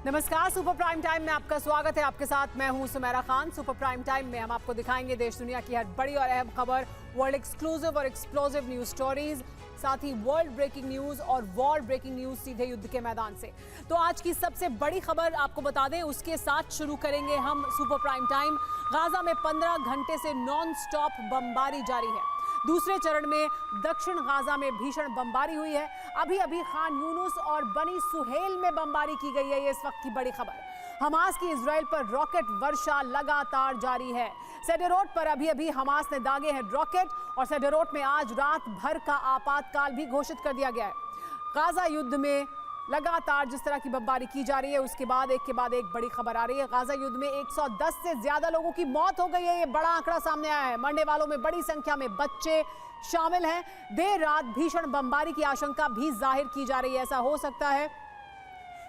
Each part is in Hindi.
नमस्कार, सुपर प्राइम टाइम में आपका स्वागत है। आपके साथ मैं हूं Sumera Khan. Super prime time में हम आपको दिखाएंगे देश दुनिया की हर बड़ी और अहम खबर, वर्ल्ड एक्सक्लूसिव और एक्सप्लोसिव न्यूज स्टोरीज, साथ ही वर्ल्ड ब्रेकिंग न्यूज और वॉर ब्रेकिंग न्यूज सीधे युद्ध के मैदान से। तो आज की सबसे बड़ी खबर आपको बता दें, उसके साथ शुरू करेंगे हम सुपर प्राइम टाइम। गाजा में 15 घंटे से नॉन स्टॉप बमबारी जारी है। दूसरे चरण में दक्षिण गाजा में भीषण बमबारी हुई है। अभी अभी खान यूनुस और बनी सुहेल में बमबारी की गई है। ये इस वक्त की बड़ी खबर। हमास की इजराइल पर रॉकेट वर्षा लगातार जारी है। सेडरोट पर अभी अभी हमास ने दागे हैं रॉकेट और सेडरोट में आज रात भर का आपातकाल भी घोषित कर दिया गया है। गाजा युद्ध में लगातार जिस तरह की बमबारी की जा रही है, उसके बाद एक के बाद एक बड़ी खबर आ रही है। गाजा युद्ध में 110 से ज्यादा लोगों की मौत हो गई है। ये बड़ा आंकड़ा सामने आया है। मरने वालों में बड़ी संख्या में बच्चे शामिल हैं। देर रात भीषण बमबारी की आशंका भी जाहिर की जा रही है। ऐसा हो सकता है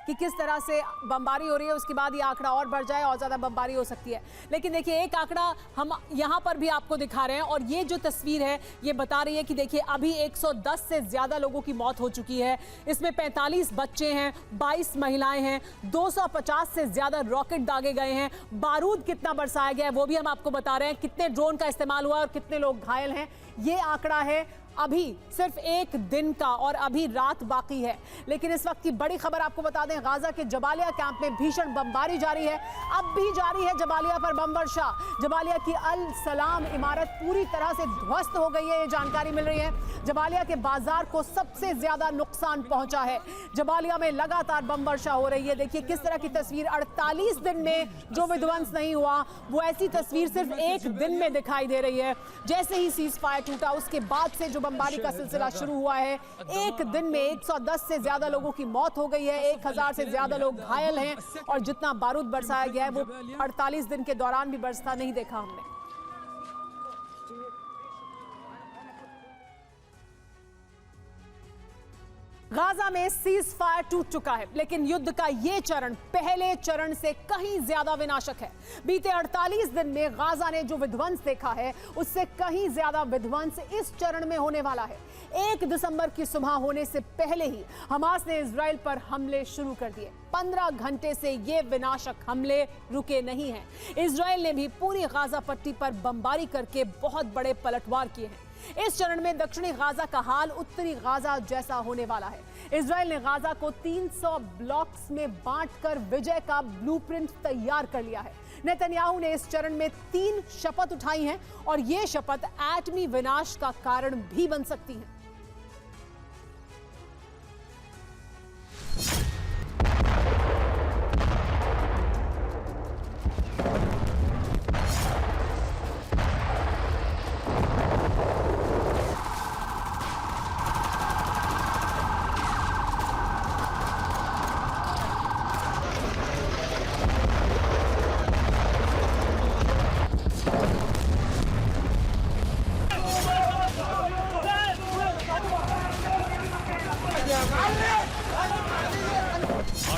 कि किस तरह से बमबारी हो रही है, उसके बाद ये आंकड़ा और बढ़ जाए और ज़्यादा बमबारी हो सकती है। लेकिन देखिए, एक आंकड़ा हम यहाँ पर भी आपको दिखा रहे हैं और ये जो तस्वीर है ये बता रही है कि देखिए अभी 110 से ज़्यादा लोगों की मौत हो चुकी है। इसमें 45 बच्चे हैं, 22 महिलाएं हैं, 250 से ज़्यादा रॉकेट दागे गए हैं। बारूद कितना बरसाया गया है वो भी हम आपको बता रहे हैं। कितने ड्रोन का इस्तेमाल हुआ और कितने लोग घायल हैं, ये आंकड़ा है अभी सिर्फ एक दिन का और अभी रात बाकी है। लेकिन इस वक्त की बड़ी खबर आपको बता दें, गाजा के जबालिया कैंप में भीषण बमबारी जारी है। अब भी जारी है जबालिया पर बम वर्षा। जबालिया की अल सलाम इमारत पूरी तरह से ध्वस्त हो गई है, ये जानकारी मिल रही है। जबालिया के बाजार को सबसे ज्यादा नुकसान पहुंचा है। जबालिया में लगातार बम वर्षा हो रही है। देखिए किस तरह की तस्वीर। 48 दिन में जो विध्वंस नहीं हुआ वो ऐसी तस्वीर सिर्फ एक दिन में दिखाई दे रही है। जैसे ही सीज फायर टूटा उसके बाद से जो बमबारी का सिलसिला शुरू हुआ है, एक दिन में 110 से ज्यादा लोगों की मौत हो गई है। 1000 से ज्यादा लोग घायल हैं और जितना बारूद बरसाया गया है वो 48 दिन के दौरान भी बरसता नहीं देखा हमने। गाजा में सीज फायर टूट चुका है, लेकिन युद्ध का यह चरण पहले चरण से कहीं ज्यादा विनाशक है। बीते 48 दिन में गाजा ने जो विध्वंस देखा है उससे कहीं ज्यादा विध्वंस इस चरण में होने वाला है। 1 दिसंबर की सुबह होने से पहले ही हमास ने इजराइल पर हमले शुरू कर दिए। 15 घंटे से ये विनाशक हमले रुके नहीं हैं। इजराइल ने भी पूरी गाजा पट्टी पर बमबारी करके बहुत बड़े पलटवार किए हैं। इस चरण में दक्षिणी गाजा का हाल उत्तरी गाजा जैसा होने वाला है। इजराइल ने गाजा को 300 ब्लॉक्स में बांटकर विजय का ब्लूप्रिंट तैयार कर लिया है। नेतन्याहू ने इस चरण में 3 शपथ उठाई हैं और ये शपथ एटमी विनाश का कारण भी बन सकती हैं।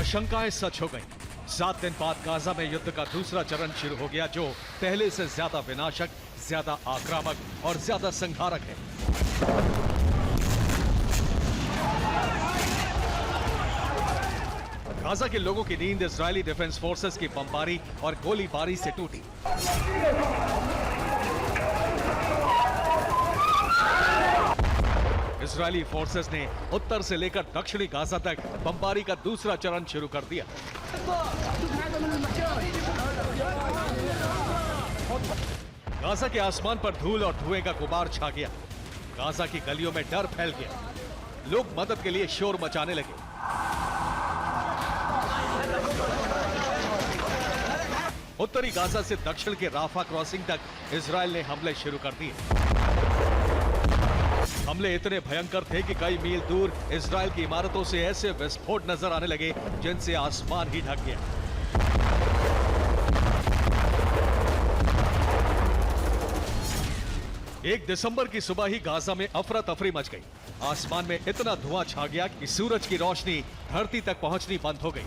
आशंकाएं सच हो गई। 7 दिन बाद गाजा में युद्ध का दूसरा चरण शुरू हो गया, जो पहले से ज्यादा विनाशक, ज्यादा आक्रामक और ज्यादा संहारक है। गाजा के लोगों की नींद इजरायली डिफेंस फोर्सेस की बमबारी और गोलीबारी से टूटी। इजरायली फोर्सेस ने उत्तर से लेकर दक्षिणी गाजा तक बमबारी का दूसरा चरण शुरू कर दिया। गाजा के आसमान पर धूल और धुएं का गुबार छा गया। गाजा की गलियों में डर फैल गया। लोग मदद के लिए शोर मचाने लगे। उत्तरी गाजा से दक्षिण के राफा क्रॉसिंग तक इजराइल ने हमले शुरू कर दिए। हमले इतने भयंकर थे कि कई मील दूर इजराइल की इमारतों से ऐसे विस्फोट नजर आने लगे जिनसे आसमान ही ढक गया। 1 दिसंबर की सुबह ही गाजा में अफरा तफरी मच गई। आसमान में इतना धुआं छा गया कि सूरज की रोशनी धरती तक पहुंचनी बंद हो गई।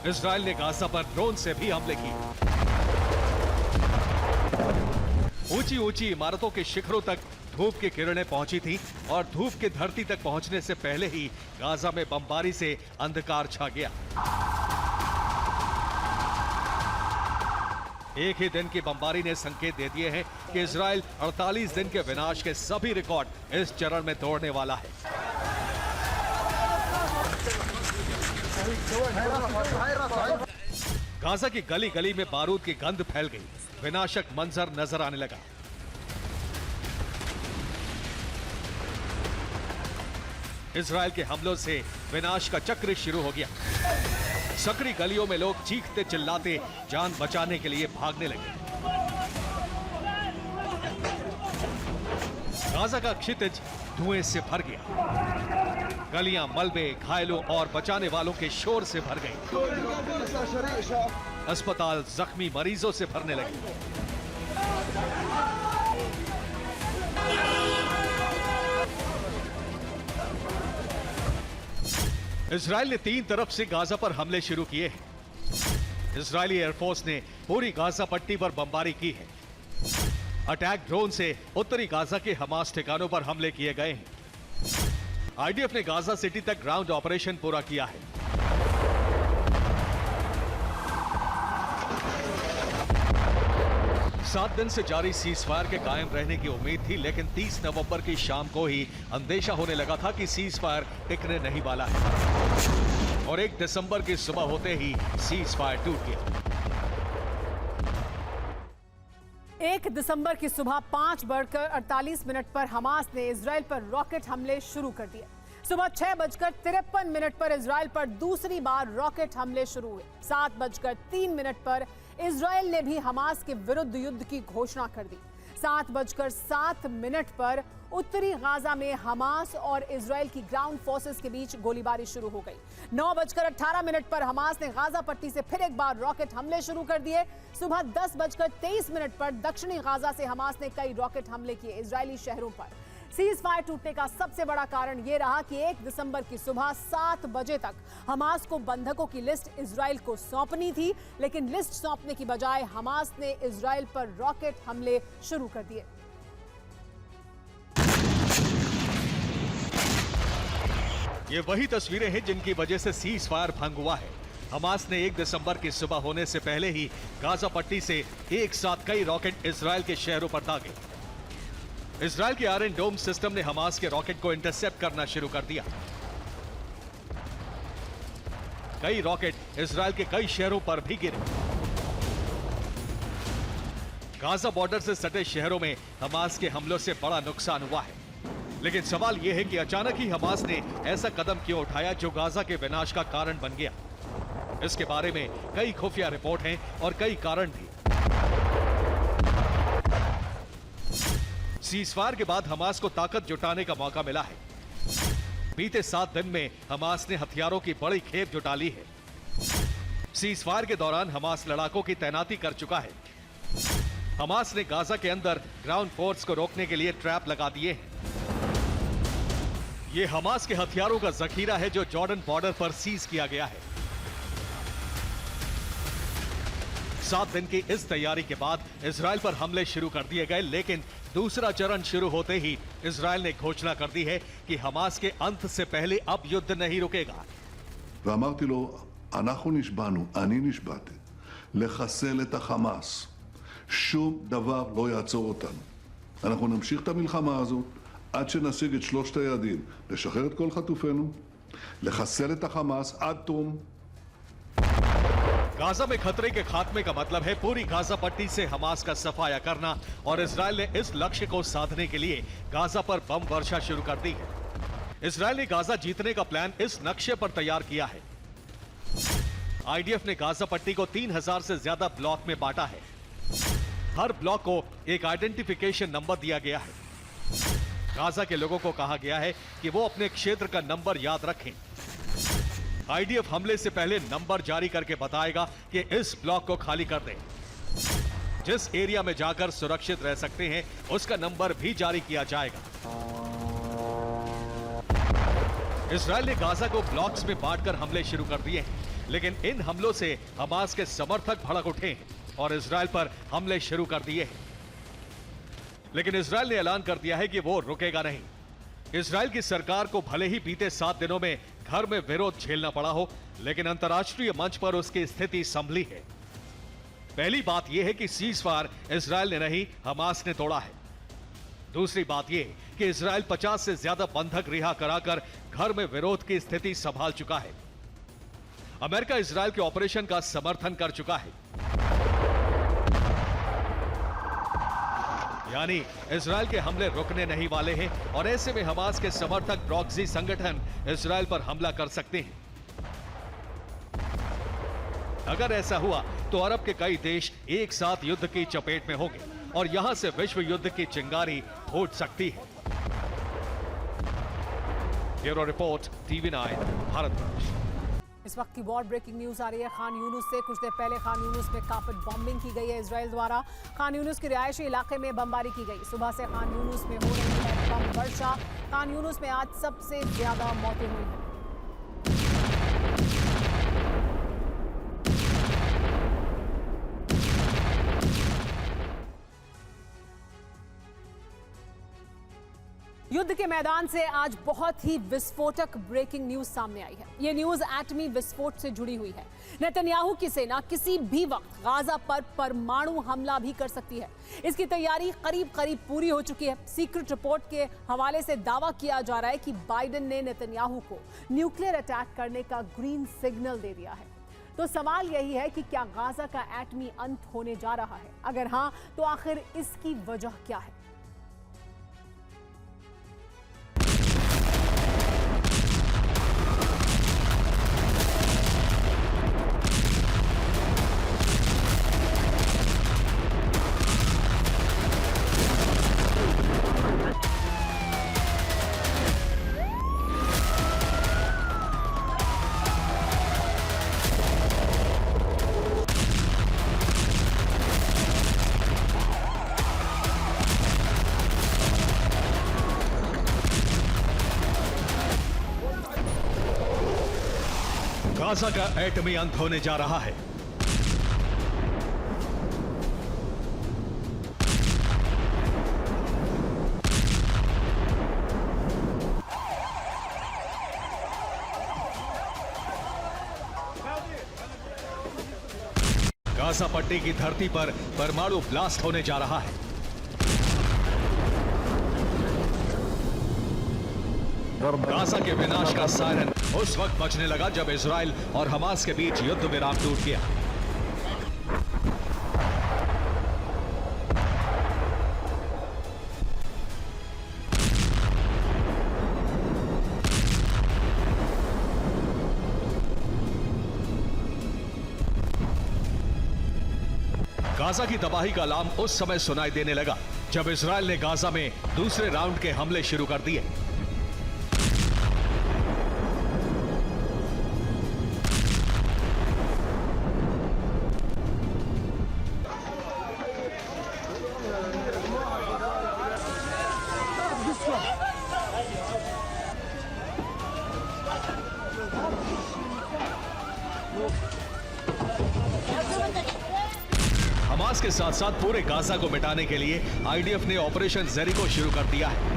इजराइल ने गाजा पर ड्रोन से भी हमले किए। ऊंची ऊंची इमारतों के शिखरों तक धूप की किरणें पहुंची थी और धूप की धरती तक पहुंचने से पहले ही गाजा में बमबारी से अंधकार छा गया। एक ही दिन की बमबारी ने संकेत दे दिए हैं कि इजराइल 48 दिन के विनाश के सभी रिकॉर्ड इस चरण में तोड़ने वाला है। गाजा की गली गली में बारूद की गंध फैल गई, विनाशक मंजर नजर आने लगा। इजराइल के हमलों से विनाश का चक्र शुरू हो गया। सकरी गलियों में लोग चीखते चिल्लाते जान बचाने के लिए भागने लगे। गाजा का क्षितिज धुएं से भर गया। गलियां मलबे, घायलों और बचाने वालों के शोर से भर गई। अस्पताल जख्मी मरीजों से भरने लगे। इजराइल ने 3 तरफ से गाजा पर हमले शुरू किए हैं। इजरायली एयरफोर्स ने पूरी गाजा पट्टी पर बमबारी की है। अटैक ड्रोन से उत्तरी गाजा के हमास ठिकानों पर हमले किए गए हैं। आईडीएफ ने गाजा सिटी तक ग्राउंड ऑपरेशन पूरा किया है। सात दिन से जारी सीजफायर के कायम रहने की उम्मीद थी, लेकिन 30 नवंबर की शाम को ही अंदेशा होने लगा था कि सीजफायर टिकने नहीं वाला है और 1 दिसंबर की सुबह होते ही सीजफायर टूट गया। 1 दिसंबर की सुबह 5:48 पर हमास ने इजराइल पर रॉकेट हमले शुरू कर दिए। सुबह 6:53 पर इजराइल पर दूसरी बार रॉकेट हमले शुरू हुए। 7:03 पर इजराइल ने भी हमास के विरुद्ध युद्ध की घोषणा कर दी। 7:07 पर उत्तरी गाजा में हमास और इजराइल की ग्राउंड फोर्सेस के बीच गोलीबारी शुरू हो गई। 9:18 पर हमास ने गाजा पट्टी से फिर एक बार रॉकेट हमले शुरू कर दिए। सुबह 10:23 पर दक्षिणी गाजा से हमास ने कई रॉकेट हमले किए इजरायली शहरों पर। सीज फायर टूटने का सबसे बड़ा कारण यह रहा कि 1 दिसंबर की सुबह 7 बजे तक हमास को बंधकों की लिस्ट इजराइल को सौंपनी थी, लेकिन लिस्ट सौंपने की बजाय हमास ने इजराइल पर रॉकेट हमले शुरू कर दिए। ये वही तस्वीरें हैं जिनकी वजह से सीज फायर भंग हुआ है। हमास ने 1 दिसंबर की सुबह होने से पहले ही गाजा पट्टी से एक साथ कई रॉकेट इजराइल के शहरों पर दागे। इजराइल के आयरन डोम सिस्टम ने हमास के रॉकेट को इंटरसेप्ट करना शुरू कर दिया। कई रॉकेट इजराइल के कई शहरों पर भी गिरे। गाजा बॉर्डर से सटे शहरों में हमास के हमलों से बड़ा नुकसान हुआ है, लेकिन सवाल यह है कि अचानक ही हमास ने ऐसा कदम क्यों उठाया जो गाजा के विनाश का कारण बन गया। इसके बारे में कई खुफिया रिपोर्ट हैं और कई कारण भी। सीजफायर के बाद हमास को ताकत जुटाने का मौका मिला है। बीते 7 दिन में हमास ने हथियारों की बड़ी खेप जुटा ली है। सीजफायर के दौरान हमास लड़ाकों की तैनाती कर चुका है। हमास ने गाजा के अंदर ग्राउंड फोर्स को रोकने के लिए ट्रैप लगा दिए हैं। ये हमास के हथियारों का जखीरा है जो जॉर्डन बॉर्डर पर सीज किया गया है। 7 दिन की इस तैयारी के बाद इजराइल पर हमले शुरू कर दिए गए, लेकिन दूसरा चरण शुरू होते ही इजराइल ने घोषणा कर दी है कि हमास के अंत से पहले अब युद्ध नहीं रुकेगा। ואמרתי לו, אנחנו נשבענו, אני נשבעתי, לחסל את החמאס. שום דבר לא יעצור אותנו. אנחנו נמשיך את המלחמה הזאת עד שנשיג את 3 היעדים, לשחרר את כל חטופינו, לחסל את החמאס עד תום. गाजा में खतरे के खात्मे का मतलब है पूरी गाजा पट्टी से हमास का सफाया करना, और इजराइल ने इस लक्ष्य को साधने के लिए गाजा पर बम वर्षा शुरू कर दी है। इजराइल ने गाजा जीतने का प्लान इस नक्शे पर तैयार किया है। आईडीएफ ने गाजा पट्टी को 3000 से ज्यादा ब्लॉक में बांटा है। हर ब्लॉक को एक आइडेंटिफिकेशन नंबर दिया गया है। गाजा के लोगों को कहा गया है कि वो अपने क्षेत्र का नंबर याद रखें। आईडीएफ हमले से पहले नंबर जारी करके बताएगा कि इस ब्लॉक को खाली कर दें। जिस एरिया में जाकर सुरक्षित रह सकते हैं उसका नंबर भी जारी किया जाएगा। इजराइल ने गाजा को ब्लॉक्स में बांटकर हमले शुरू कर दिए हैं, लेकिन इन हमलों से हमास के समर्थक भड़क उठे हैं और इजराइल पर हमले शुरू कर दिए हैं। लेकिन इजराइल ने ऐलान कर दिया है कि वो रुकेगा नहीं। इजराइल की सरकार को भले ही बीते 7 दिनों में घर में विरोध झेलना पड़ा हो, लेकिन अंतर्राष्ट्रीय मंच पर उसकी स्थिति संभली है। पहली बात यह है कि सीजफायर इजराइल ने नहीं, हमास ने तोड़ा है। दूसरी बात यह कि इजराइल 50 से ज्यादा बंधक रिहा कराकर घर में विरोध की स्थिति संभाल चुका है। अमेरिका इजराइल के ऑपरेशन का समर्थन कर चुका है, यानी इजराइल के हमले रुकने नहीं वाले हैं और ऐसे में हमास के समर्थक प्रॉक्सी संगठन इजराइल पर हमला कर सकते हैं। अगर ऐसा हुआ तो अरब के कई देश एक साथ युद्ध की चपेट में होंगे और यहां से विश्व युद्ध की चिंगारी फूट सकती है। Bureau report, TV9, Bharatvarsh. इस वक्त की वॉर ब्रेकिंग न्यूज आ रही है खान यूनुस से। कुछ देर पहले खान यूनुस में कारपेट बॉम्बिंग की गई है इजराइल द्वारा। खान यूनुस के रिहायशी इलाके में बमबारी की गई। सुबह से खान यूनुस में हो रही है बम वर्षा। खान यूनुस में आज सबसे ज्यादा मौतें हुई हैं। युद्ध के मैदान से आज बहुत ही विस्फोटक ब्रेकिंग न्यूज सामने आई है। यह न्यूज एटमी विस्फोट से जुड़ी हुई है। नेतन्याहू की सेना किसी भी वक्त गाजा पर परमाणु हमला भी कर सकती है। इसकी तैयारी करीब करीब पूरी हो चुकी है। सीक्रेट रिपोर्ट के हवाले से दावा किया जा रहा है कि बाइडेन ने नेतन्याहू को न्यूक्लियर अटैक करने का ग्रीन सिग्नल दे दिया है। तो सवाल यही है कि क्या गाजा का एटमी अंत होने जा रहा है? अगर हां, तो आखिर इसकी वजह क्या है? गाजा का एटमी अंत होने जा रहा है। गाजा पट्टी की धरती पर परमाणु ब्लास्ट होने जा रहा है। गाजा के विनाश का सायरन उस वक्त बजने लगा जब इजराइल और हमास के बीच युद्ध विराम टूट गया। गाजा की तबाही का अलार्म उस समय सुनाई देने लगा जब इजराइल ने गाजा में दूसरे राउंड के हमले शुरू कर दिए। हमास के साथ साथ पूरे गाजा को मिटाने के लिए आईडीएफ ने ऑपरेशन जेरिको शुरू कर दिया है।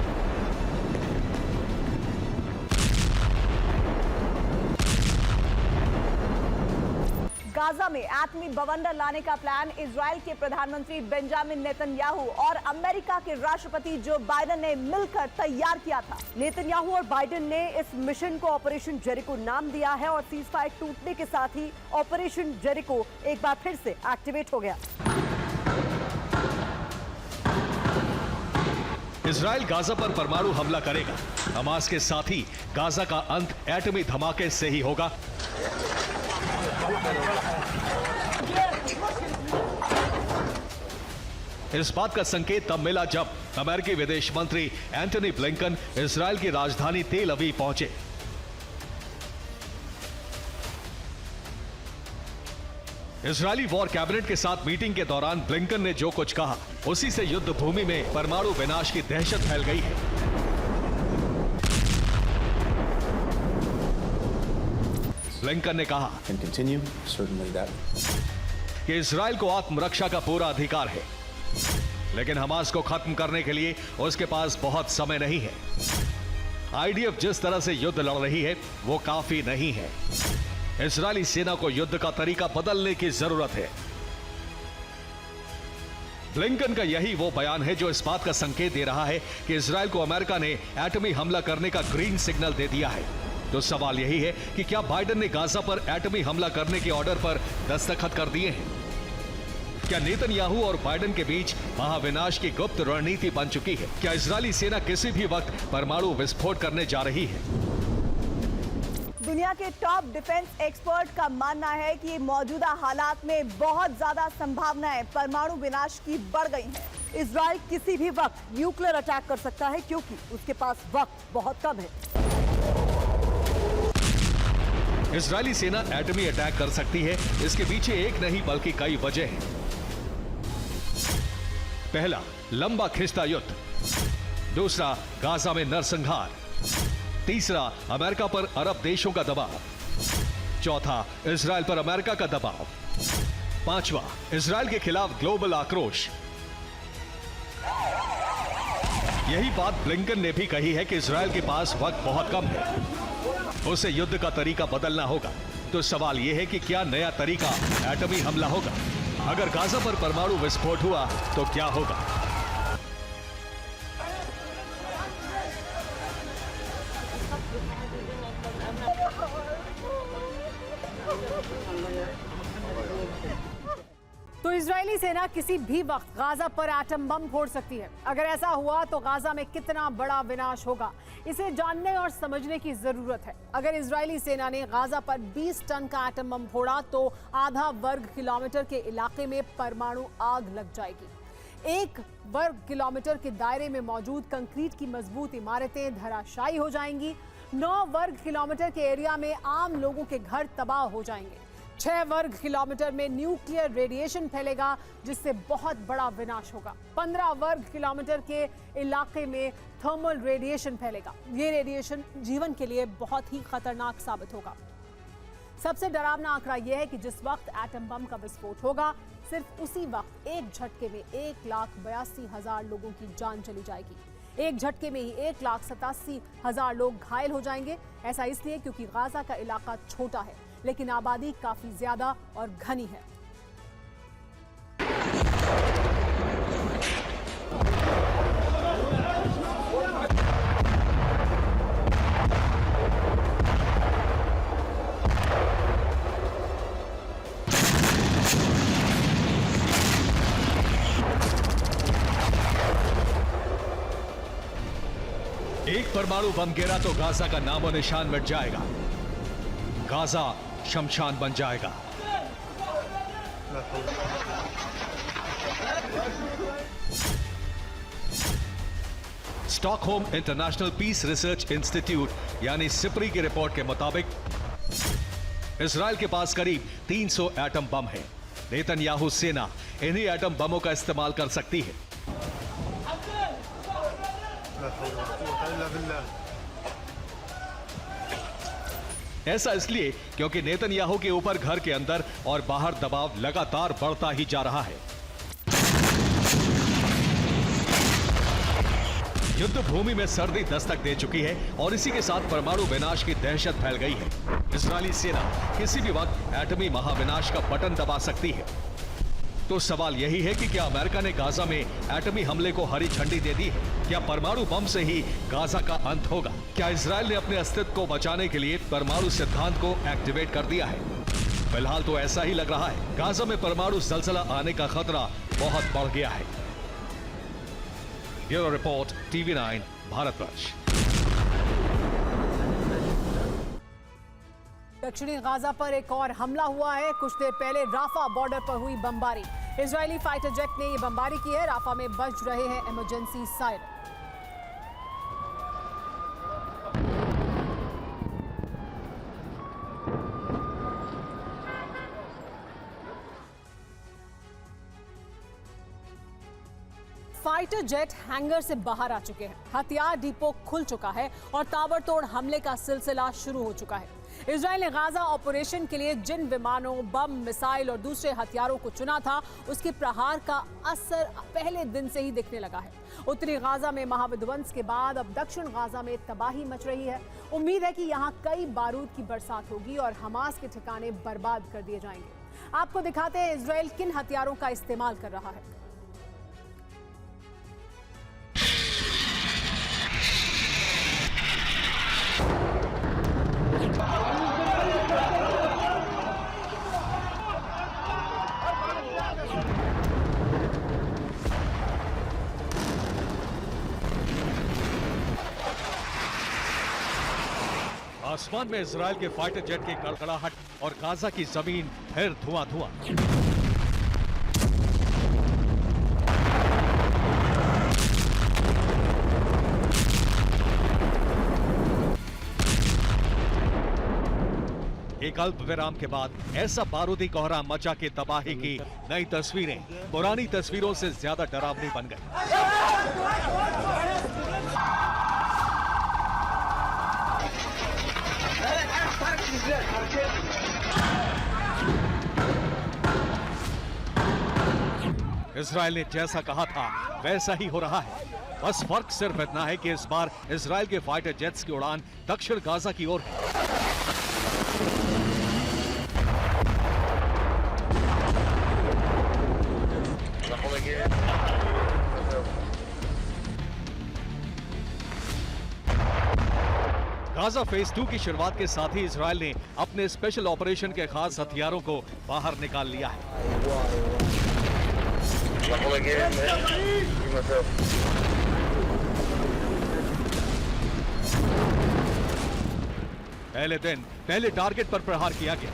गाजा में एटमी बवंडर लाने का प्लान इजराइल के प्रधानमंत्री बेंजामिन नेतन्याहू और अमेरिका के राष्ट्रपति जो बाइडेन ने मिलकर तैयार किया था। नेतन्याहू और बाइडेन ने इस मिशन को ऑपरेशन जेरिको नाम दिया है और सीजफायर टूटने के साथ ही ऑपरेशन जेरिको एक बार फिर से एक्टिवेट हो गया। इजराइल गाजा पर परमाणु हमला करेगा। हमास के साथ ही गाजा का अंत एटमी धमाके से ही होगा। इस बात का संकेत तब मिला जब अमेरिकी विदेश मंत्री एंटनी ब्लिंकन इजराइल की राजधानी तेल अवीव पहुंचे। इजरायली वॉर कैबिनेट के साथ मीटिंग के दौरान ब्लिंकन ने जो कुछ कहा, उसी से युद्ध भूमि में परमाणु विनाश की दहशत फैल गई है। ब्लिंकन ने कहा कि इजराइल को आत्मरक्षा का पूरा अधिकार है। लेकिन हमास को खत्म करने के लिए उसके पास बहुत समय नहीं है। आईडीएफ जिस तरह से युद्ध लड़ रही है वो काफी नहीं है। इजरायली सेना को युद्ध का तरीका बदलने की जरूरत है। ब्लिंकन का यही वो बयान है जो इस बात का संकेत दे रहा है कि इजरायल को अमेरिका ने एटमी हमला करने का ग्रीन सिग्नल दे दिया है। तो सवाल यही है कि क्या बाइडेन ने गाजा पर एटमी हमला करने के ऑर्डर पर दस्तखत कर दिए हैं? क्या नेतन्याहू और बाइडेन के बीच महाविनाश की गुप्त रणनीति बन चुकी है? क्या इजरायली सेना किसी भी वक्त परमाणु विस्फोट करने जा रही है? दुनिया के टॉप डिफेंस एक्सपर्ट का मानना है कि मौजूदा हालात में बहुत ज्यादा संभावनाएं परमाणु विनाश की बढ़ गई हैं। इजरायल किसी भी वक्त न्यूक्लियर अटैक कर सकता है क्योंकि उसके पास वक्त बहुत कम है। इजरायली सेना एटमी अटैक कर सकती है, इसके पीछे एक नहीं बल्कि कई वजह हैं। पहला, लंबा खिंचता युद्ध। दूसरा, गाजा में नरसंहार। तीसरा, अमेरिका पर अरब देशों का दबाव। चौथा, इजरायल पर अमेरिका का दबाव। पांचवा, इजरायल के खिलाफ ग्लोबल आक्रोश। यही बात ब्लिंकन ने भी कही है कि इजरायल के पास वक्त बहुत कम है, उसे युद्ध का तरीका बदलना होगा। तो सवाल यह है कि क्या नया तरीका एटमी हमला होगा? अगर गाजा पर परमाणु विस्फोट हुआ तो क्या होगा? तो इजरायली सेना किसी भी वक्त गाजा पर एटम बम फोड़ सकती है। अगर ऐसा हुआ तो गाजा में कितना बड़ा विनाश होगा, इसे जानने और समझने की जरूरत है। अगर इजरायली सेना ने गाजा पर 20 टन का एटम बम फोड़ा तो आधा वर्ग किलोमीटर के इलाके में परमाणु आग लग जाएगी। 1 वर्ग किलोमीटर के दायरे में मौजूद कंक्रीट की मजबूत इमारतें धराशायी हो जाएंगी। 9 वर्ग किलोमीटर के एरिया में आम लोगों के घर तबाह हो जाएंगे। 6 वर्ग किलोमीटर में न्यूक्लियर रेडिएशन फैलेगा जिससे बहुत बड़ा विनाश होगा। 15 वर्ग किलोमीटर के इलाके में थर्मल रेडिएशन फैलेगा। ये रेडिएशन जीवन के लिए बहुत ही खतरनाक साबित होगा। सबसे डरावना आंकड़ा यह है कि जिस वक्त एटम बम का विस्फोट होगा, सिर्फ उसी वक्त एक झटके में 1,82,000 लोगों की जान चली जाएगी। एक झटके में ही 1,87,000 लोग घायल हो जाएंगे। ऐसा इसलिए क्योंकि गाजा का इलाका छोटा है लेकिन आबादी काफी ज्यादा और घनी है। एक परमाणु बम गिरा तो गाजा का नामो निशान मिट जाएगा। गाजा शमशान बन जाएगा। Stockholm International Peace Research Institute यानी सिप्री की रिपोर्ट के मुताबिक इजरायल के पास करीब 300 एटम बम है। नेतन्याहू सेना इन्हीं एटम बमों का इस्तेमाल कर सकती है। ऐसा इसलिए क्योंकि नेतन्याहू के ऊपर घर के अंदर और बाहर दबाव लगातार बढ़ता ही जा रहा है। युद्ध भूमि में सर्दी दस्तक दे चुकी है और इसी के साथ परमाणु विनाश की दहशत फैल गई है। इजरायली सेना किसी भी वक्त एटमी महाविनाश का बटन दबा सकती है। तो सवाल यही है कि क्या अमेरिका ने गाजा में एटमी हमले को हरी झंडी दे दी है? क्या परमाणु बम से ही गाजा का अंत होगा? क्या इजरायल ने अपने अस्तित्व को बचाने के लिए परमाणु सिद्धांत को एक्टिवेट कर दिया है? फिलहाल तो ऐसा ही लग रहा है। गाजा में परमाणु जलजला आने का खतरा बहुत बढ़ गया है। Bureau report, TV9 Bharatvarsh. दक्षिणी गाजा पर एक और हमला हुआ है। कुछ देर पहले राफा बॉर्डर पर हुई बमबारी। इजरायली फाइटर जेट ने ये बमबारी की है। राफा में बज रहे हैं emergency siren. Fighter jet hanger से बाहर आ चुके हैं। हथियार डिपो खुल चुका है और ताबड़तोड़ हमले का सिलसिला शुरू हो चुका है। इजराइल ने गाजा ऑपरेशन के लिए जिन विमानों, बम, मिसाइल और दूसरे हथियारों को चुना था, उसके प्रहार का असर पहले दिन से ही दिखने लगा है। उत्तरी गाजा में महाविध्वंस के बाद अब दक्षिण गाजा में तबाही मच रही है। उम्मीद है कि यहाँ कई बारूद की बरसात होगी और हमास के ठिकाने बर्बाद कर दिए जाएंगे। आपको दिखाते हैं इजराइल किन हथियारों का इस्तेमाल कर रहा है। आसमान में इजराइल के फाइटर जेट की कड़कड़ाहट और गाजा की जमीन फिर धुआं-धुआं। एक अल्प विराम के बाद ऐसा बारूदी कोहरा मचा के तबाही की नई तस्वीरें पुरानी तस्वीरों से ज्यादा डरावनी बन गई। इजराइल ने जैसा कहा था वैसा ही हो रहा है। बस फर्क सिर्फ इतना है कि इस बार इजराइल के फाइटर जेट्स की उड़ान दक्षिण गाजा की ओर है। गाजा फेज 2 की शुरुआत के साथ ही इजराइल ने अपने स्पेशल ऑपरेशन के खास हथियारों को बाहर निकाल लिया है। पहले दिन पहले टारगेट पर प्रहार किया गया।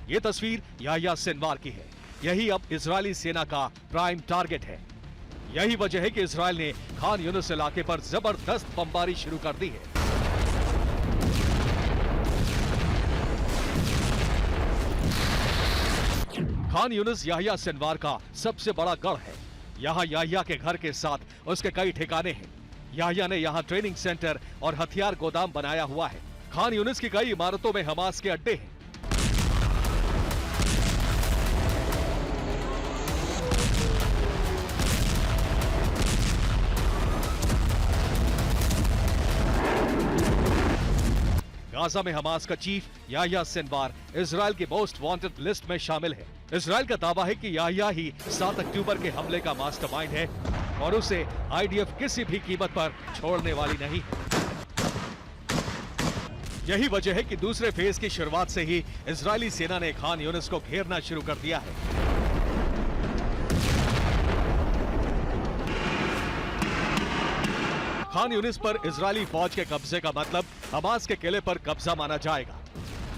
ये तस्वीर याह्या सिनवार की है। यही अब इजरायली सेना का प्राइम टारगेट है। यही वजह है कि इजराइल ने खान यूनिस इलाके पर जबरदस्त बमबारी शुरू कर दी है। खान यूनिस याह्या सिनवार का सबसे बड़ा गढ़ है। यहाँ याह्या के घर के साथ उसके कई ठिकाने हैं। याह्या ने यहाँ ट्रेनिंग सेंटर और हथियार गोदाम बनाया हुआ है। खान यूनिस की कई इमारतों में हमास के अड्डे हैं। गाजा में हमास का चीफ याह्या सिनवार इजराइल की मोस्ट वांटेड लिस्ट में शामिल है। इजराइल का दावा है कि याह्या ही 7 अक्टूबर के हमले का मास्टरमाइंड है और उसे आईडीएफ किसी भी कीमत पर छोड़ने वाली नहीं। यही वजह है कि दूसरे फेज की शुरुआत से ही इजरायली सेना ने खान यूनिस को घेरना शुरू कर दिया है। खान यूनिस पर इजरायली फौज के कब्जे का मतलब हमास के किले पर कब्जा माना जाएगा।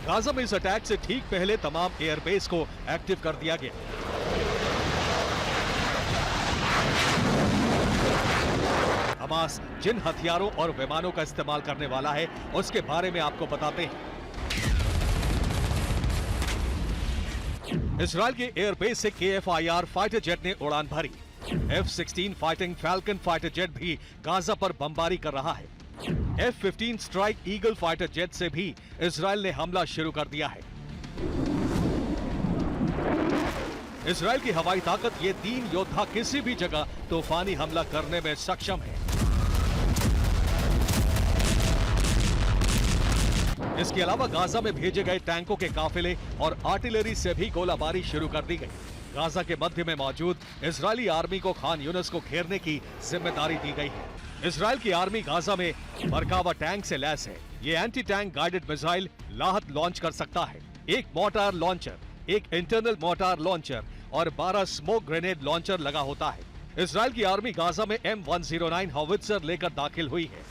गाजा में इस अटैक से ठीक पहले तमाम एयरबेस को एक्टिव कर दिया गया। हमास जिन हथियारों और विमानों का इस्तेमाल करने वाला है उसके बारे में आपको बताते हैं। इजरायल के एयरबेस से KF-IR फाइटर जेट ने उड़ान भरी। F-16 fighting falcon fighter jet भी गाजा पर बमबारी कर रहा है। F-15 strike eagle fighter jet से भी इजराइल ने हमला शुरू कर दिया है। इजराइल की हवाई ताकत ये 3 योद्धा किसी भी जगह तूफानी हमला करने में सक्षम है। इसके अलावा गाजा में भेजे गए टैंकों के काफिले और आर्टिलरी से भी गोलाबारी शुरू कर दी गई। गाजा के मध्य में मौजूद इजरायली आर्मी को खान यूनिस को घेरने की जिम्मेदारी दी गई है। इजरायल की आर्मी गाजा में मरकावा टैंक से लैस है। ये anti tank guided missile Lahat launch कर सकता है। एक मोर्टार लॉन्चर, एक इंटरनल मोर्टार लॉन्चर और 12 स्मोक ग्रेनेड लॉन्चर लगा होता है। इजरायल की आर्मी गाजा में M109 हॉवित्जर लेकर दाखिल हुई है।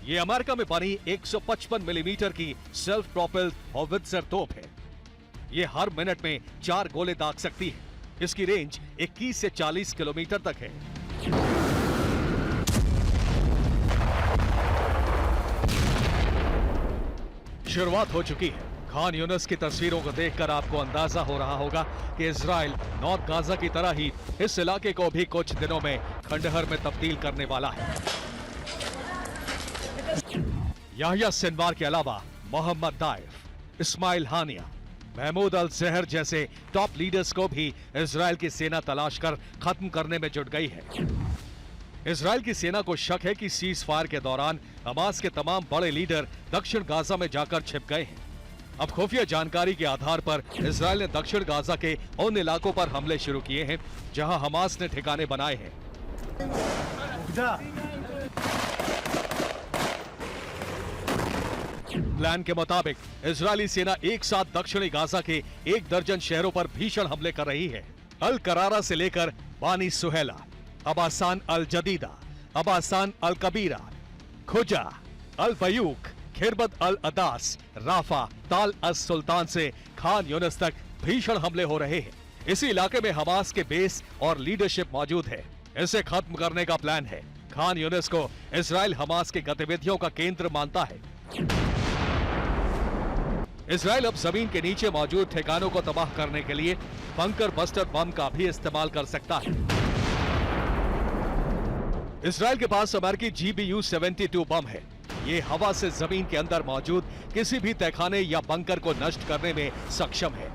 ये अमेरिका में बनी 155 मिलीमीटर की सेल्फ प्रोपेल्ड हॉवित्जर तोप है। ये हर मिनट में 4 गोले दाग सकती है। इसकी रेंज 21 से 40 किलोमीटर तक है। शुरुआत हो चुकी है। खान यूनिस की तस्वीरों को देखकर आपको अंदाजा हो रहा होगा कि इजराइल नॉर्थ गाजा की तरह ही इस इलाके को भी कुछ दिनों में खंडहर में तब्दील करने वाला है। याहिया सिनवार के अलावा मोहम्मद दाइफ, इस्माइल हानिया, महमूद अल जहर जैसे टॉप लीडर्स को भी इजराइल की सेना तलाश कर खत्म करने में जुट गई है। इजराइल की सेना को शक है कि सीज फायर के दौरान हमास के तमाम बड़े लीडर दक्षिण गाजा में जाकर छिप गए हैं। अब खुफिया जानकारी के आधार पर इजराइल ने दक्षिण गाजा के उन इलाकों पर हमले शुरू किए हैं जहां हमास ने ठिकाने बनाए हैं। प्लान के मुताबिक इजरायली सेना एक साथ दक्षिणी गाजा के 1 दर्जन शहरों पर भीषण हमले कर रही है। अल करारा से लेकर बानी सुहेला, अबासान अल जदीदा, अबासान अल कबीरा, खुजा, अल बयूक, खिरबत अल अदास, राफा, ताल अस सुल्तान से खान यूनिस तक भीषण हमले हो रहे हैं। इसी इलाके में हमास के बेस और लीडरशिप मौजूद है। इसे खत्म करने का प्लान है। खान यूनिस को इजराइल हमास की गतिविधियों का केंद्र मानता है। इजराइल अब जमीन के नीचे मौजूद ठिकानों को तबाह करने के लिए बंकर बस्टर बम का भी इस्तेमाल कर सकता है। इजराइल के पास अमेरिकी GBU-72 बम है। ये हवा से जमीन के अंदर मौजूद किसी भी तहखाने या बंकर को नष्ट करने में सक्षम है।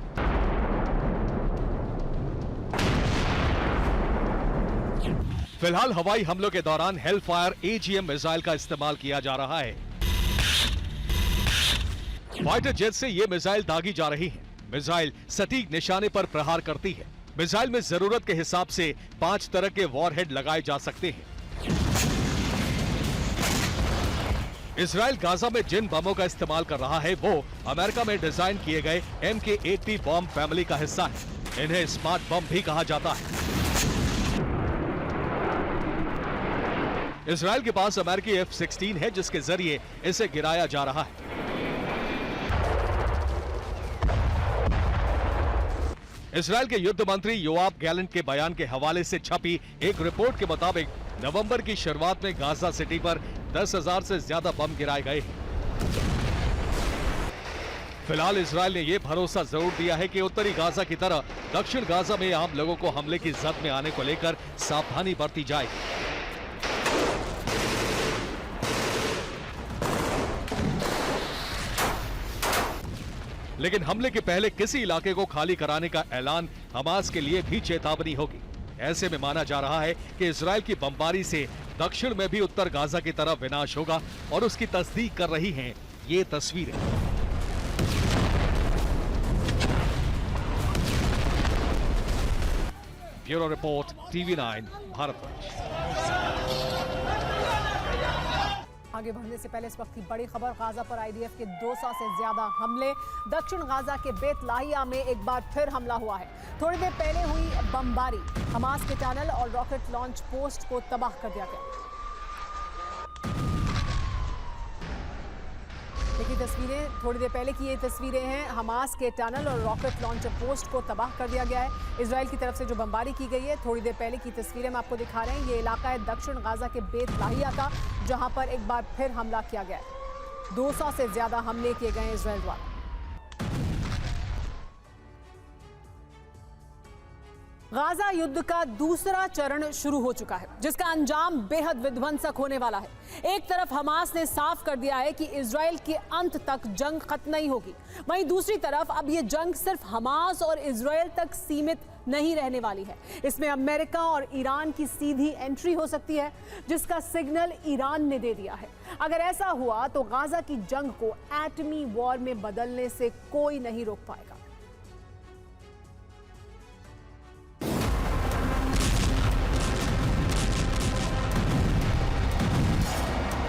फिलहाल हवाई हमलों के दौरान हेलफायर AGM मिसाइल का इस्तेमाल किया जा रहा है। फाइटर जेट से ये मिसाइल दागी जा रही है। मिसाइल सटीक निशाने पर प्रहार करती है। मिसाइल में जरूरत के हिसाब से 5 तरह के वॉरहेड लगाए जा सकते हैं। इजराइल गाजा में जिन बमों का इस्तेमाल कर रहा है वो अमेरिका में डिजाइन किए गए MK-80 बम फैमिली का हिस्सा है। इन्हें स्मार्ट बम भी कहा जाता है। इजराइल के पास अमेरिकी F-16 है जिसके जरिए इसे गिराया जा रहा है। इजराइल के युद्ध मंत्री योआब गैलेंट के बयान के हवाले से छपी एक रिपोर्ट के मुताबिक नवंबर की शुरुआत में गाजा सिटी पर 10,000 से ज्यादा बम गिराए गए हैं। फिलहाल इजराइल ने यह भरोसा जरूर दिया है कि उत्तरी गाजा की तरह दक्षिण गाजा में आम लोगों को हमले की जद में आने को लेकर सावधानी बरती जाएगी। लेकिन हमले के पहले किसी इलाके को खाली कराने का ऐलान हमास के लिए भी चेतावनी होगी। ऐसे में माना जा रहा है कि इजराइल की बमबारी से दक्षिण में भी उत्तर गाजा की तरफ विनाश होगा और उसकी तस्दीक कर रही हैं ये तस्वीरें। Bureau report TV9 Bharatvarsh. आगे बढ़ने से पहले इस वक्त की बड़ी खबर, गाजा पर IDF के 200 से ज्यादा हमले। दक्षिण गाजा के बेत लाहिया में एक बार फिर हमला हुआ है। थोड़ी देर पहले हुई बमबारी, हमास के टनल और रॉकेट लॉन्च पोस्ट को तबाह कर दिया गया। देखिए तस्वीरें, थोड़ी देर पहले की ये तस्वीरें हैं। हमास के टनल और रॉकेट लॉन्चर पोस्ट को तबाह कर दिया गया है। इजराइल की तरफ से जो बमबारी की गई है, थोड़ी देर पहले की तस्वीरें हम आपको दिखा रहे हैं। ये इलाका है दक्षिण गाजा के बेत लाहिया का, जहां पर एक बार फिर हमला किया गया है। 200 से ज्यादा हमले किए गए इजराइल द्वारा। गाजा युद्ध का दूसरा चरण शुरू हो चुका है, जिसका अंजाम बेहद विध्वंसक होने वाला है। एक तरफ हमास ने साफ कर दिया है कि इजराइल के अंत तक जंग खत्म नहीं होगी, वहीं दूसरी तरफ अब ये जंग सिर्फ हमास और इजराइल तक सीमित नहीं रहने वाली है। इसमें अमेरिका और ईरान की सीधी एंट्री हो सकती है, जिसका सिग्नल ईरान ने दे दिया है। अगर ऐसा हुआ तो गाजा की जंग को एटमी वॉर में बदलने से कोई नहीं रोक पाएगा।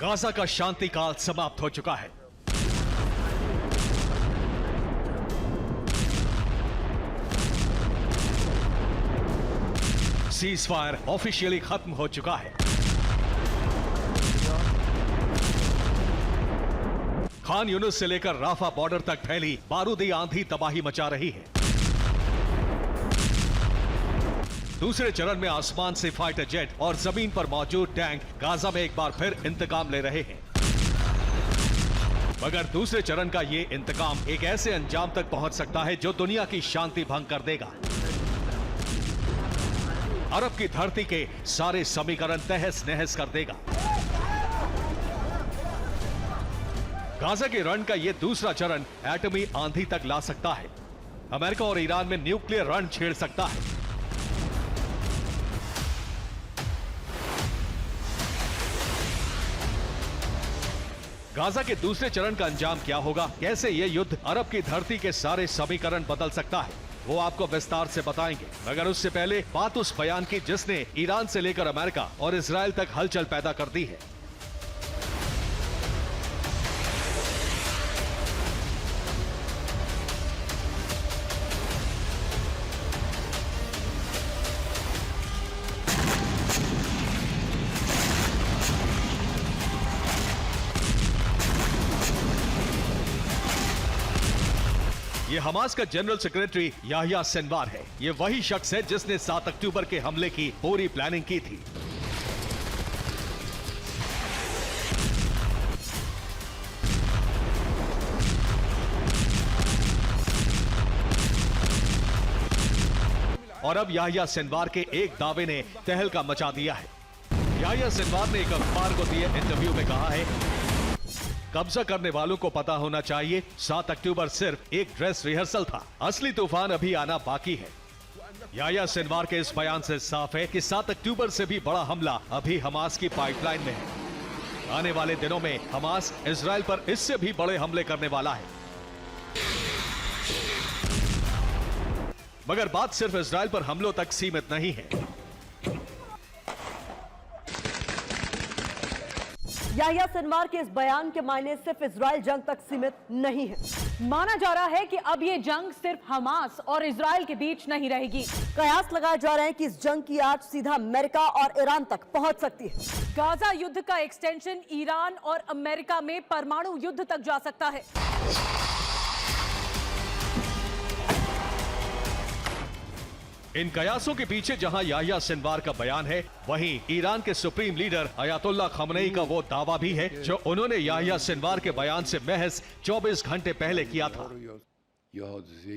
गाजा का शांति काल समाप्त हो चुका है। सीज फायर ऑफिशियली खत्म हो चुका है। खान यूनुस से लेकर राफा बॉर्डर तक फैली बारूदी आंधी तबाही मचा रही है। दूसरे चरण में आसमान से फाइटर जेट और जमीन पर मौजूद टैंक गाजा में एक बार फिर इंतकाम ले रहे हैं। मगर दूसरे चरण का ये इंतकाम एक ऐसे अंजाम तक पहुंच सकता है जो दुनिया की शांति भंग कर देगा। अरब की धरती के सारे समीकरण तहस नहस कर देगा। गाजा के रण का यह दूसरा चरण एटमी आंधी तक ला सकता है। अमेरिका और ईरान में न्यूक्लियर रण छेड़ सकता है। गाजा के दूसरे चरण का अंजाम क्या होगा, कैसे यह युद्ध अरब की धरती के सारे समीकरण बदल सकता है, वो आपको विस्तार से बताएंगे। मगर उससे पहले बात उस बयान की जिसने ईरान से लेकर अमेरिका और इजराइल तक हलचल पैदा कर दी है। ये हमास का जनरल सेक्रेटरी याह्या सिनवार है। ये वही शख्स है जिसने 7 अक्टूबर के हमले की पूरी प्लानिंग की थी। और अब याह्या सिनवार के एक दावे ने तहलका मचा दिया है। याह्या सिनवार ने एक अखबार को दिए इंटरव्यू में कहा है, कब्जा करने वालों को पता होना चाहिए 7 अक्टूबर सिर्फ एक ड्रेस रिहर्सल था, असली तूफान अभी आना बाकी है। याह्या सिनवार के इस बयान से साफ है कि 7 अक्टूबर से भी बड़ा हमला अभी हमास की पाइपलाइन में है। आने वाले दिनों में हमास इजराइल पर इससे भी बड़े हमले करने वाला है। मगर बात सिर्फ इजराइल पर हमलों तक सीमित नहीं है। याह्या सिनवार के इस बयान के मायने सिर्फ इजराइल जंग तक सीमित नहीं है। माना जा रहा है कि अब ये जंग सिर्फ हमास और इजराइल के बीच नहीं रहेगी। कयास लगाए जा रहे हैं कि इस जंग की आग सीधा अमेरिका और ईरान तक पहुंच सकती है। गाजा युद्ध का एक्सटेंशन ईरान और अमेरिका में परमाणु युद्ध तक जा सकता है। इन कयासों के पीछे जहां याह्या सिनवार का बयान है, वहीं ईरान के सुप्रीम लीडर अयातुल्लाह खमनेई का वो दावा भी है जो उन्होंने याह्या सिनवार के बयान से महज 24 घंटे पहले किया था। यह हादसे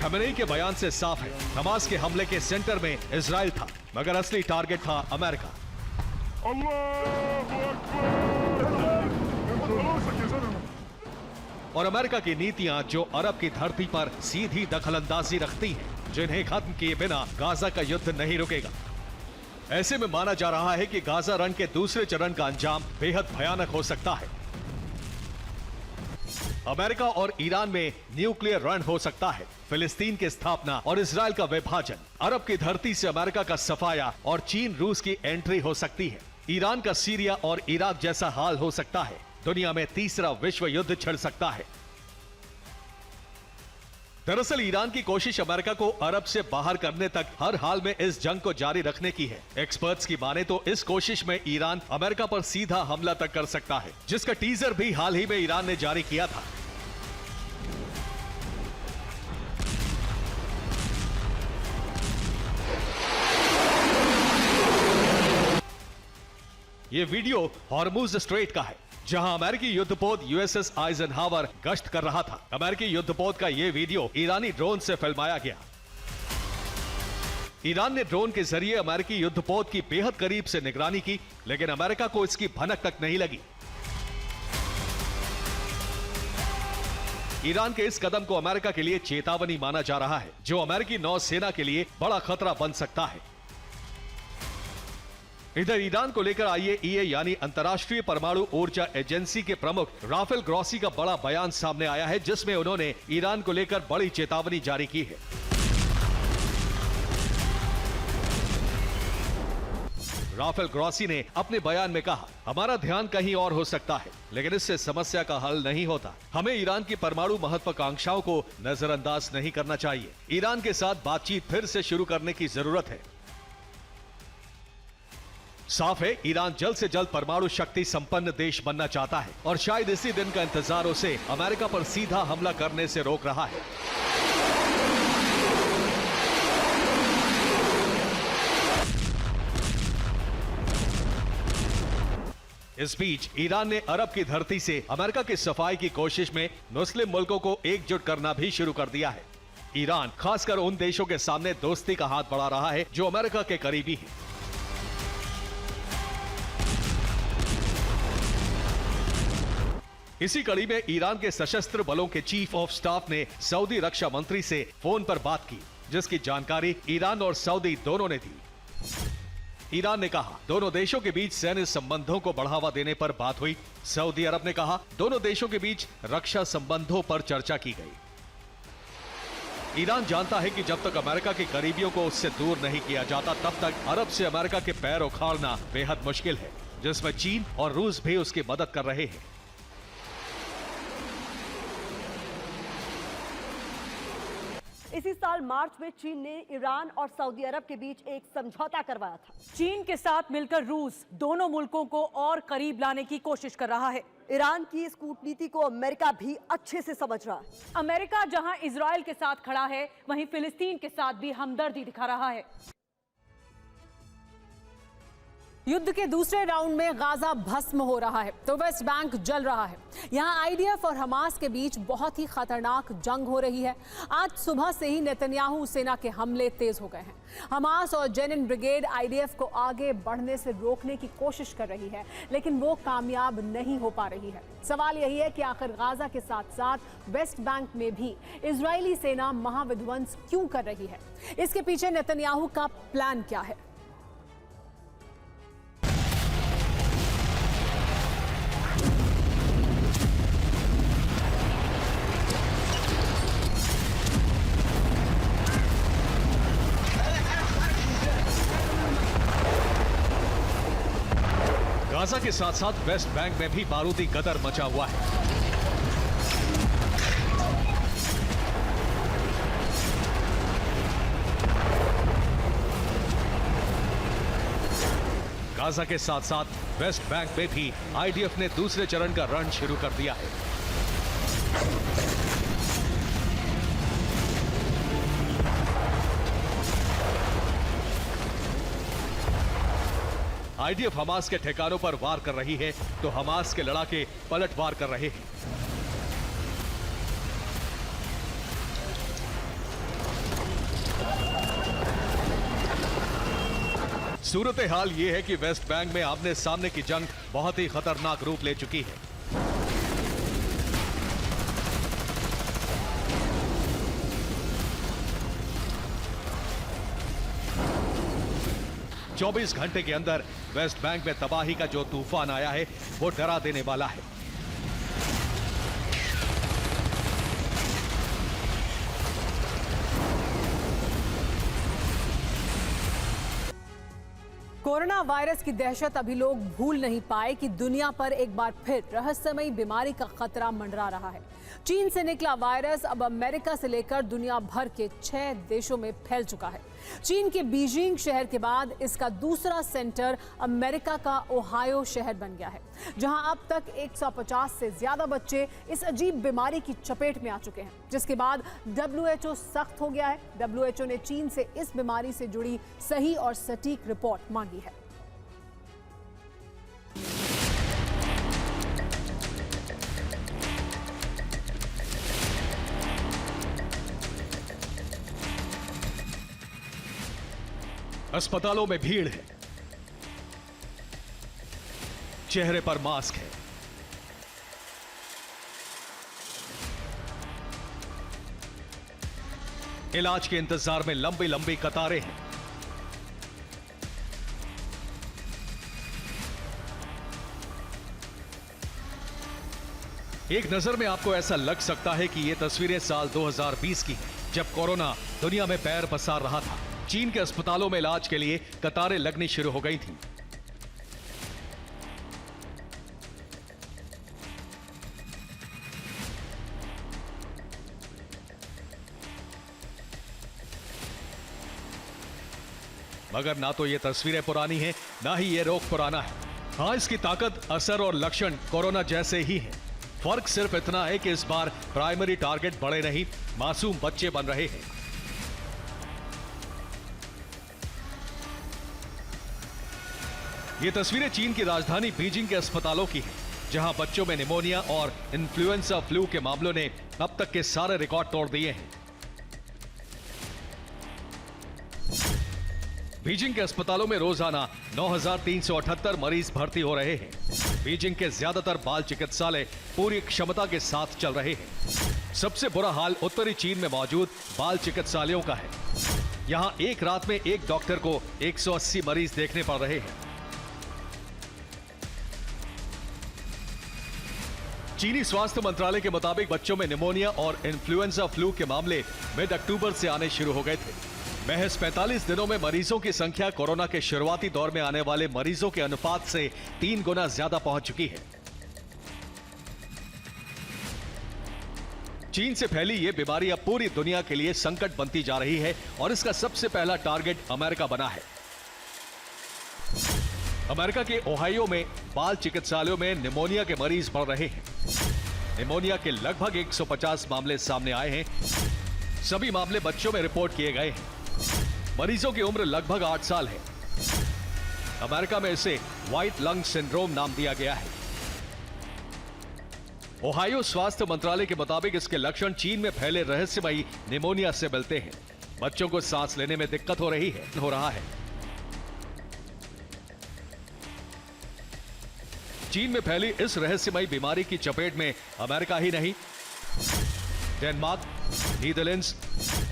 खमनेई के बयान से साफ है, हमास के हमले के सेंटर में इजराइल था, मगर असली टारगेट था अमेरिका। और अमेरिका की नीतियां जो अरब की धरती पर सीधी दखलंदाजी रखती हैं, जिन्हें खत्म किए बिना गाजा का युद्ध नहीं रुकेगा। ऐसे में माना जा रहा है कि गाजा रण के दूसरे चरण का अंजाम बेहद भयानक हो सकता है। अमेरिका और ईरान में न्यूक्लियर रण हो सकता है, फिलिस्तीन की स्थापना और इजराइल का विभाजन, अरब की धरती से अमेरिका का सफाया और चीन रूस की एंट्री हो सकती है। ईरान का सीरिया और इराक जैसा हाल हो सकता है। दुनिया में तीसरा विश्व युद्ध छिड़ सकता है। दरअसल ईरान की कोशिश अमेरिका को अरब से बाहर करने तक हर हाल में इस जंग को जारी रखने की है। एक्सपर्ट्स की माने तो इस कोशिश में ईरान अमेरिका पर सीधा हमला तक कर सकता है, जिसका टीजर भी हाल ही में ईरान ने जारी किया था। ये वीडियो हॉर्मुज स्ट्रेट का है, जहां अमेरिकी युद्धपोत यूएसएस आइजनहावर गश्त कर रहा था। अमेरिकी युद्धपोत का यह वीडियो ईरानी ड्रोन से फिल्माया गया। ईरान ने ड्रोन के जरिए अमेरिकी युद्धपोत की बेहद करीब से निगरानी की, लेकिन अमेरिका को इसकी भनक तक नहीं लगी। ईरान के इस कदम को अमेरिका के लिए चेतावनी माना जा रहा है, जो अमेरिकी नौसेना के लिए बड़ा खतरा बन सकता है। इधर ईरान को लेकर IAEA यानी अंतर्राष्ट्रीय परमाणु ऊर्जा एजेंसी के प्रमुख राफेल ग्रॉसी का बड़ा बयान सामने आया है, जिसमें उन्होंने ईरान को लेकर बड़ी चेतावनी जारी की है। राफेल ग्रॉसी ने अपने बयान में कहा, हमारा ध्यान कहीं और हो सकता है, लेकिन इससे समस्या का हल नहीं होता। हमें ईरान की परमाणु महत्वाकांक्षाओं को नजरअंदाज नहीं करना चाहिए। ईरान के साथ बातचीत फिर से शुरू करने की जरूरत है। साफ है, ईरान जल्द से जल्द परमाणु शक्ति संपन्न देश बनना चाहता है और शायद इसी दिन का इंतजार उसे अमेरिका पर सीधा हमला करने से रोक रहा है। इस बीच ईरान ने अरब की धरती से अमेरिका की सफाई की कोशिश में मुस्लिम मुल्कों को एकजुट करना भी शुरू कर दिया है। ईरान खासकर उन देशों के सामने दोस्ती का हाथ बढ़ा रहा है जो अमेरिका के करीबी हैं। इसी कड़ी में ईरान के सशस्त्र बलों के चीफ ऑफ स्टाफ ने सऊदी रक्षा मंत्री से फोन पर बात की, जिसकी जानकारी ईरान और सऊदी दोनों ने दी। ईरान ने कहा, दोनों देशों के बीच सैन्य संबंधों को बढ़ावा देने पर बात हुई। सऊदी अरब ने कहा, दोनों देशों के बीच रक्षा संबंधों पर चर्चा की गई। ईरान जानता है कि जब तक अमेरिका के करीबियों को उससे दूर नहीं किया जाता, तब तक अरब से अमेरिका के पैर उखाड़ना बेहद मुश्किल है, जिसमें चीन और रूस भी उसकी मदद कर रहे हैं। इसी साल मार्च में चीन ने ईरान और सऊदी अरब के बीच एक समझौता करवाया था। चीन के साथ मिलकर रूस दोनों मुल्कों को और करीब लाने की कोशिश कर रहा है। ईरान की इस कूटनीति को अमेरिका भी अच्छे से समझ रहा है। अमेरिका जहां इजराइल के साथ खड़ा है, वहीं फिलिस्तीन के साथ भी हमदर्दी दिखा रहा है। युद्ध के दूसरे राउंड में गाजा भस्म हो रहा है तो वेस्ट बैंक जल रहा है। यहां आईडीएफ और हमास के बीच बहुत ही खतरनाक जंग हो रही है। आज सुबह से ही नेतन्याहू सेना के हमले तेज हो गए हैं। हमास और जेनिन ब्रिगेड आईडीएफ को आगे बढ़ने से रोकने की कोशिश कर रही है, लेकिन वो कामयाब नहीं हो पा रही है। सवाल यही है कि आखिर गाजा के साथ साथ वेस्ट बैंक में भी इजरायली सेना महाविध्वंस क्यों कर रही है? इसके पीछे नेतन्याहू का प्लान क्या है? गाजा के साथ साथ वेस्ट बैंक में भी बारूदी गदर मचा हुआ है। गाजा के साथ साथ वेस्ट बैंक में भी आईडीएफ ने दूसरे चरण का रण शुरू कर दिया है। आईडीएफ हमास के ठिकानों पर वार कर रही है तो हमास के लड़ाके पलटवार कर रहे हैं। सूरत हाल यह है कि वेस्ट बैंक में आमने सामने की जंग बहुत ही खतरनाक रूप ले चुकी है। चौबीस घंटे के अंदर वेस्ट बैंक में तबाही का जो तूफान आया है वो डरा देने वाला है। कोरोना वायरस की दहशत अभी लोग भूल नहीं पाए कि दुनिया पर एक बार फिर रहस्यमयी बीमारी का खतरा मंडरा रहा है। चीन से निकला वायरस अब अमेरिका से लेकर दुनिया भर के 6 देशों में फैल चुका है। चीन के बीजिंग शहर के बाद इसका दूसरा सेंटर अमेरिका का ओहायो शहर बन गया है, जहां अब तक 150 से ज्यादा बच्चे इस अजीब बीमारी की चपेट में आ चुके हैं, जिसके बाद WHO सख्त हो गया है। WHO ने चीन से इस बीमारी से जुड़ी सही और सटीक रिपोर्ट मांगी है। अस्पतालों में भीड़ है, चेहरे पर मास्क है, इलाज के इंतजार में लंबी लंबी कतारें हैं। एक नजर में आपको ऐसा लग सकता है कि ये तस्वीरें साल 2020 की हैं, जब कोरोना दुनिया में पैर पसार रहा था। चीन के अस्पतालों में इलाज के लिए कतारें लगनी शुरू हो गई थीं। मगर ना तो ये तस्वीरें पुरानी हैं, ना ही ये रोग पुराना है। हाँ, इसकी ताकत, असर और लक्षण कोरोना जैसे ही हैं। फर्क सिर्फ इतना है कि इस बार प्राइमरी टारगेट बड़े नहीं, मासूम बच्चे बन रहे हैं। ये तस्वीरें चीन की राजधानी बीजिंग के अस्पतालों की हैं, जहां बच्चों में निमोनिया और इन्फ्लुएंजा फ्लू के मामलों ने अब तक के सारे रिकॉर्ड तोड़ दिए हैं। बीजिंग के अस्पतालों में रोजाना 9,378 मरीज भर्ती हो रहे हैं। बीजिंग के ज्यादातर बाल चिकित्सालय पूरी क्षमता के साथ चल रहे हैं। सबसे बुरा हाल उत्तरी चीन में मौजूद बाल चिकित्सालयों का है। यहां एक रात में एक डॉक्टर को 180 मरीज देखने पड़ रहे हैं। चीनी स्वास्थ्य मंत्रालय के मुताबिक बच्चों में निमोनिया और इन्फ्लुएंजा फ्लू के मामले मिड अक्टूबर से आने शुरू हो गए थे। महज 45 दिनों में मरीजों की संख्या कोरोना के शुरुआती दौर में आने वाले मरीजों के अनुपात से 3 गुना ज्यादा पहुंच चुकी है। चीन से फैली यह बीमारी अब पूरी दुनिया के लिए संकट बनती जा रही है और इसका सबसे पहला टारगेट अमेरिका बना है। अमेरिका के ओहायो में बाल चिकित्सालयों में निमोनिया के मरीज बढ़ रहे हैं। निमोनिया के लगभग 150 मामले सामने आए हैं। सभी मामले बच्चों में रिपोर्ट किए गए हैं। मरीजों की उम्र लगभग 8 साल है। अमेरिका में इसे व्हाइट लंग सिंड्रोम नाम दिया गया है। ओहायो स्वास्थ्य मंत्रालय के मुताबिक इसके लक्षण चीन में फैले रहस्यमयी निमोनिया से मिलते हैं। बच्चों को सांस लेने में दिक्कत हो रहा है। चीन में फैली इस रहस्यमयी बीमारी की चपेट में अमेरिका ही नहीं, डेनमार्क, नीदरलैंड्स,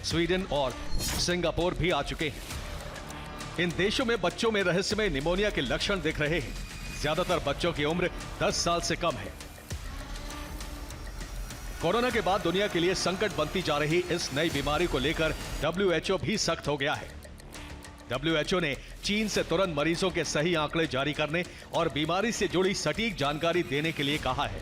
स्वीडन और सिंगापुर भी आ चुके हैं। इन देशों में बच्चों में रहस्यमय निमोनिया के लक्षण दिख रहे हैं। ज्यादातर बच्चों की उम्र 10 साल से कम है। कोरोना के बाद दुनिया के लिए संकट बनती जा रही इस नई बीमारी को लेकर WHO भी सख्त हो गया है। WHO ने चीन से तुरंत मरीजों के सही आंकड़े जारी करने और बीमारी से जुड़ी सटीक जानकारी देने के लिए कहा है।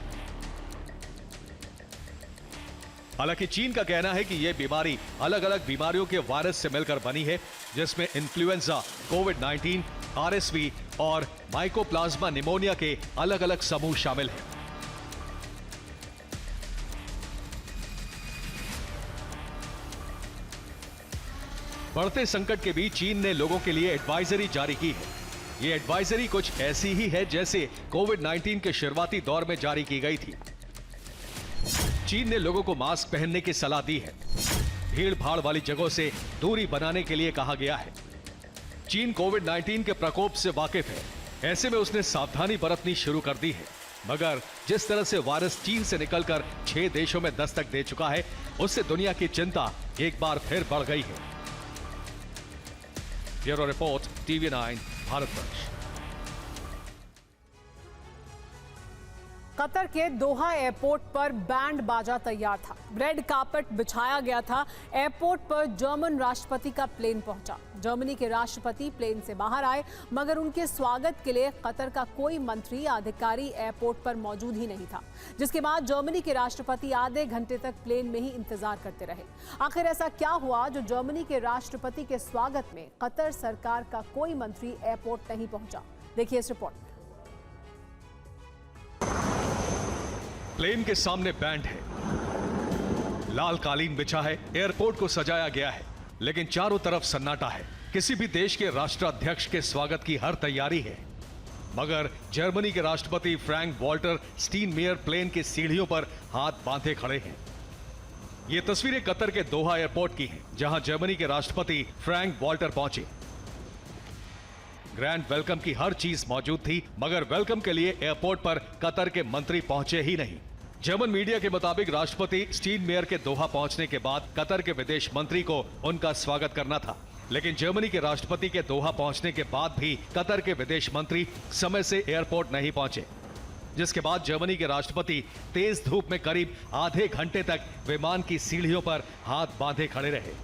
हालांकि चीन का कहना है कि यह बीमारी अलग अलग बीमारियों के वायरस से मिलकर बनी है, जिसमें इन्फ्लुएंजा, कोविड-19, RSV और माइकोप्लाज्मा निमोनिया के अलग अलग समूह शामिल हैं। बढ़ते संकट के बीच चीन ने लोगों के लिए एडवाइजरी जारी की है। ये एडवाइजरी कुछ ऐसी ही है जैसे कोविड-19 के शुरुआती दौर में जारी की गई थी। चीन ने लोगों को मास्क पहनने की सलाह दी है। भीड़ भाड़ वाली जगहों से दूरी बनाने के लिए कहा गया है। चीन कोविड-19 के प्रकोप से वाकिफ है, ऐसे में उसने सावधानी बरतनी शुरू कर दी है। मगर जिस तरह से वायरस चीन से निकलकर 6 देशों में दस्तक दे चुका है, उससे दुनिया की चिंता एक बार फिर बढ़ गई है। Bureau report, TV9 Bharatvarsh. Qatar के दोहा एयरपोर्ट पर बैंड बाजा तैयार था। रेड कार्पेट बिछाया गया था। एयरपोर्ट पर जर्मन राष्ट्रपति का प्लेन पहुंचा। जर्मनी के राष्ट्रपति प्लेन से बाहर आए, मगर उनके स्वागत के लिए कतर का कोई मंत्री या अधिकारी एयरपोर्ट पर मौजूद ही नहीं था, जिसके बाद जर्मनी के राष्ट्रपति आधे घंटे तक प्लेन में ही इंतजार करते रहे। आखिर ऐसा क्या हुआ जो जर्मनी के राष्ट्रपति के स्वागत में कतर सरकार का कोई मंत्री एयरपोर्ट नहीं पहुंचा? देखिए इस रिपोर्ट में। प्लेन के सामने बैंड है, लाल कालीन बिछा है, एयरपोर्ट को सजाया गया है, लेकिन चारों तरफ सन्नाटा है। किसी भी देश के राष्ट्राध्यक्ष के स्वागत की हर तैयारी है, मगर जर्मनी के राष्ट्रपति फ्रैंक वॉल्टर स्टीनमेयर प्लेन की सीढ़ियों पर हाथ बांधे खड़े हैं। ये तस्वीरें कतर के दोहा एयरपोर्ट की हैं, जहां जर्मनी के राष्ट्रपति फ्रैंक वॉल्टर पहुंचे। ग्रैंड वेलकम की हर चीज मौजूद थी, मगर वेलकम के लिए एयरपोर्ट पर कतर के मंत्री पहुंचे ही नहीं। जर्मन मीडिया के मुताबिक राष्ट्रपति स्टीनमेयर के दोहा पहुंचने के बाद कतर के विदेश मंत्री को उनका स्वागत करना था, लेकिन जर्मनी के राष्ट्रपति के दोहा पहुंचने के बाद भी कतर के विदेश मंत्री समय से एयरपोर्ट नहीं पहुंचे, जिसके बाद जर्मनी के राष्ट्रपति तेज धूप में करीब आधे घंटे तक विमान की सीढ़ियों पर हाथ बांधे खड़े रहे।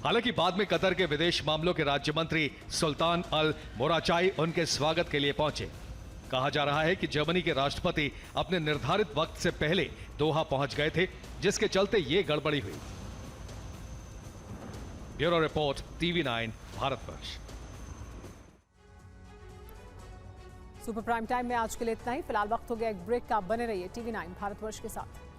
हालांकि बाद में कतर के विदेश मामलों के राज्य मंत्री सुल्तान अल मोराचाई उनके स्वागत के लिए पहुंचे। कहा जा रहा है कि जर्मनी के राष्ट्रपति अपने निर्धारित वक्त से पहले दोहा पहुंच गए थे, जिसके चलते ये गड़बड़ी हुई। Bureau report, TV9 Bharatvarsh. Super prime time में आज के लिए इतना ही। फिलहाल वक्त हो गया एक ब्रेक का। बने रहिए TV9 भारतवर्ष के साथ।